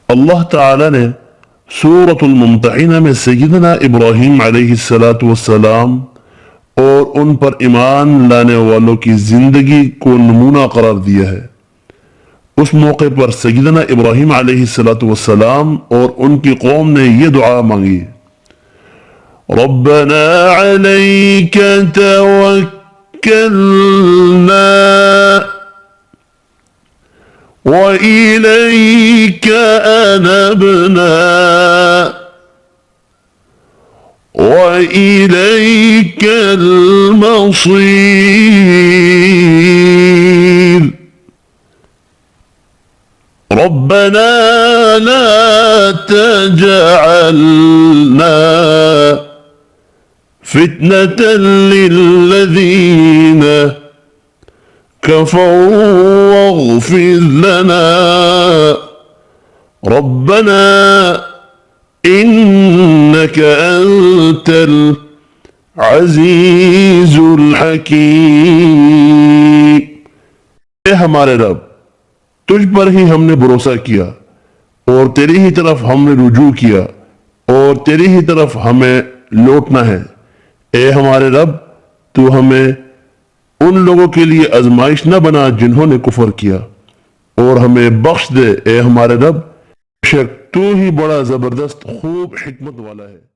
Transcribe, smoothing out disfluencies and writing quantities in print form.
अल्लाह ताला ने सूरतुल मुम्तहिना में सय्यदना इब्राहीम अलैहिस्सलाम और उन पर ईमान लाने वालों की जिंदगी को नमूना करार दिया है। उस मौके पर सय्यदना इब्राहीम अलैहिस्सलाम और उनकी कौम ने यह दुआ मांगी, रब्बना अलैका तवक्कलना व इलैका अनबना وإليك المصير ربنا لا تجعلنا فتنة للذين كفروا واغفر لنا ربنا إنك أنت العزीज़ الहकीम। ए हमारे रब, तुझ पर ही हमने भरोसा किया और तेरी ही तरफ हमने रुजू किया और तेरी ही तरफ हमें लौटना है। ए हमारे रब, तू हमें उन लोगों के लिए आजमाइश न बना जिन्होंने कुफर किया और हमें बख्श दे। ए हमारे रब, बेशक तू ही बड़ा जबरदस्त खूब हिकमत वाला है।